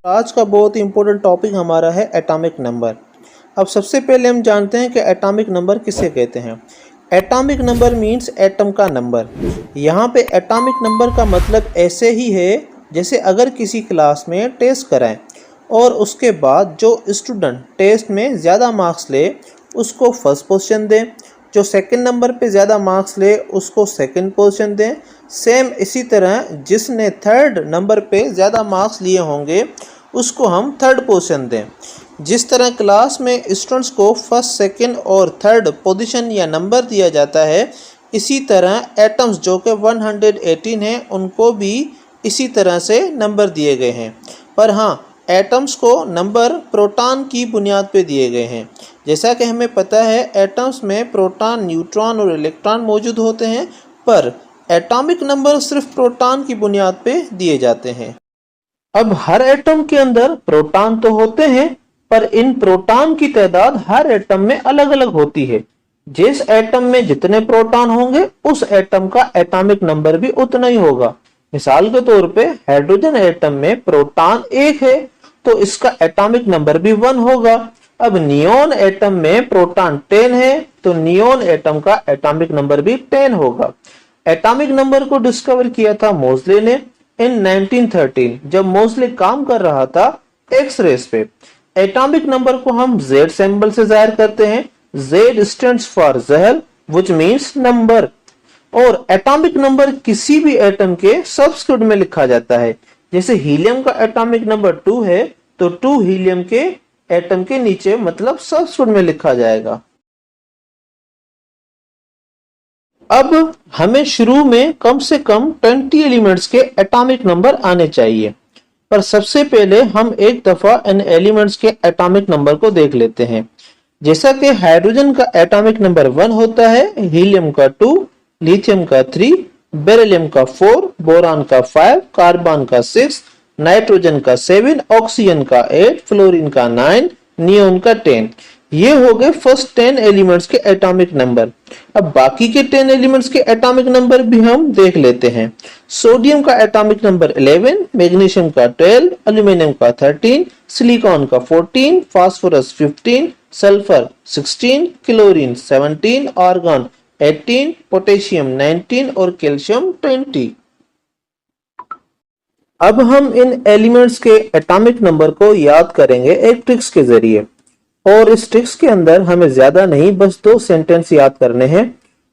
आज का बहुत ही इम्पोर्टेंट टॉपिक हमारा है एटॉमिक नंबर। अब सबसे पहले हम जानते हैं कि एटॉमिक नंबर किसे कहते हैं। एटॉमिक नंबर मींस एटम का नंबर। यहाँ पे एटॉमिक नंबर का मतलब ऐसे ही है जैसे अगर किसी क्लास में टेस्ट कराएं और उसके बाद जो स्टूडेंट टेस्ट में ज़्यादा मार्क्स ले उसको फर्स्ट पोजीशन दें, जो सेकंड नंबर पे ज़्यादा मार्क्स ले उसको सेकंड पोजीशन दें। सेम इसी तरह जिसने थर्ड नंबर पे ज़्यादा मार्क्स लिए होंगे उसको हम थर्ड पोजीशन दें। जिस तरह क्लास में स्टूडेंट्स को फर्स्ट, सेकंड और थर्ड पोजीशन या नंबर दिया जाता है, इसी तरह एटम्स जो कि 118 हैं उनको भी इसी तरह से नंबर दिए गए हैं। पर हाँ, एटम्स को नंबर प्रोटॉन की बुनियाद पे दिए गए हैं। जैसा कि हमें पता है एटम्स में प्रोटॉन, न्यूट्रॉन और इलेक्ट्रॉन मौजूद होते हैं, पर एटॉमिक नंबर सिर्फ प्रोटॉन की बुनियाद पे दिए जाते हैं। अब हर एटम के अंदर प्रोटॉन तो होते हैं, पर इन प्रोटॉन की तादाद हर एटम में अलग अलग होती है। जिस एटम में जितने प्रोटॉन होंगे उस एटम का एटॉमिक नंबर भी उतना ही होगा। मिसाल के तौर पे हाइड्रोजन एटम में प्रोटॉन 1 है तो इसका एटॉमिक नंबर भी 1 होगा। अब नियोन एटम में प्रोटॉन 10 है तो नियोन एटम का एटॉमिक नंबर भी 10 होगा। एटॉमिक नंबर को डिस्कवर किया था मोज़ले ने इन 1913 जब मोज़ले काम कर रहा था एक्स-रेस पे। एटॉमिक नंबर को हम Z सिंबल से जाहिर करते हैं। Z स्टैंड्स फॉर ज़हर व्हिच मींस नंबर। और एटॉमिक नंबर किसी भी एटम के सबस्क्रिप्ट में लिखा जाता है। जैसे हीलियम का एटॉमिक नंबर 2 है तो 2 हीलियम के एटम के नीचे मतलब सबस्क्रिप्ट में लिखा जाएगा। अब हमें शुरू में कम से कम 20 एलिमेंट्स के एटॉमिक नंबर आने चाहिए, पर सबसे पहले हम एक दफा इन एलिमेंट्स के एटॉमिक नंबर को देख लेते हैं। जैसा कि हाइड्रोजन का एटॉमिक नंबर 1 होता है, हीलियम का 2, लिथियम का 3, बेरिलियम का 4, बोरान का 5, कार्बन का 6, नाइट्रोजन का 7, ऑक्सीजन का 8, फ्लोरीन का 9, नियोन का 10। ये हो गए फर्स्ट 10 एलिमेंट्स के एटॉमिक नंबर। अब बाकी के 10 एलिमेंट्स के एटॉमिक नंबर भी हम देख लेते हैं। सोडियम का एटॉमिक नंबर 11, मैग्नीशियम का 12, एल्यूमिनियम का 13, सिलिकॉन का 14, phosphorus 15, sulphur 16, chlorine 17, argon 18, potassium 19 और कैल्शियम 20। अब हम इन एलिमेंट्स के एटॉमिक नंबर को याद करेंगे एक ट्रिक्स के जरिए, और इस ट्रिक्स के अंदर हमें ज्यादा नहीं बस 2 सेंटेंस याद करने हैं।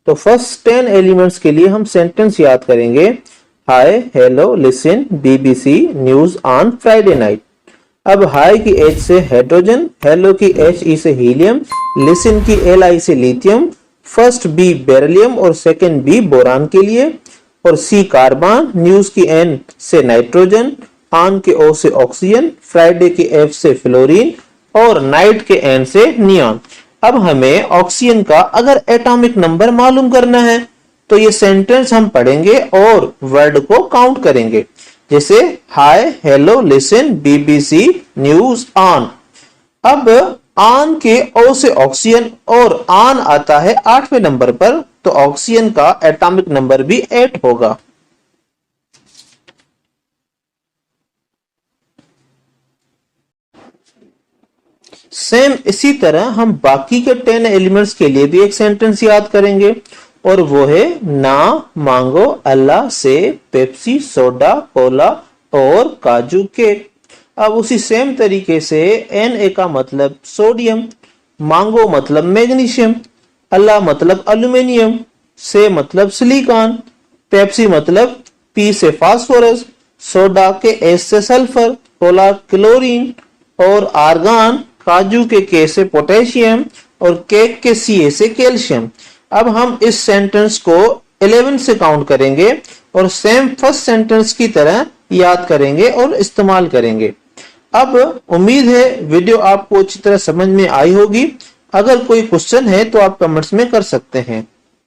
तो फर्स्ट 10 एलिमेंट्स के लिए हम सेंटेंस याद करेंगे। Hi, hello, listen, BBC news on Friday night. अब हाय की H से हाइड्रोजन, हेलो की HE से हीलियम, लिसन की LI से लिथियम, फर्स्ट B बेरिलियम और सेकंड B बोरान के लिए, और C कार्बन, न्यूज की N से नाइट्रोजन, ऑन के O से ऑक्सीजन, फ्राइडे की F से फ्लोरीन और नाइट के N से नियॉन। अब हमें ऑक्सीजन का अगर एटॉमिक नंबर मालूम करना है तो ये सेंटेंस हम पढ़ेंगे और वर्ड को काउंट करेंगे। जैसे hi, hello, listen, BBC news on. अब ऑन के O से ऑक्सीजन और ऑन आता है 8वें नंबर पर, तो ऑक्सीजन का एटॉमिक नंबर भी 8 होगा। सेम इसी तरह हम बाकी के 10 एलिमेंट्स के लिए भी एक सेंटेंस याद करेंगे, और वो है ना मांगो अल्लाह से पेप्सी, सोडा, कोला और काजू केक। अब उसी सेम तरीके से Na का मतलब सोडियम, मांगो मतलब मैग्नीशियम, अल्लाह मतलब एल्यूमिनियम, से मतलब सिलिकॉन, पेप्सी मतलब P से फास्फोरस, सोडा के S से सल्फर, कोला क्लोरीन और आर्गन, काजू के K से पोटेशियम और केक के Ca से कैल्शियम। अब हम इस सेंटेंस को 11 से काउंट करेंगे और सेम फर्स्ट सेंटेंस की तरह याद करेंगे और इस्तेमाल करेंगे। अब उम्मीद है वीडियो आपको अच्छी तरह समझ में आई होगी। अगर कोई क्वेश्चन है तो आप कमेंट्स में कर सकते हैं।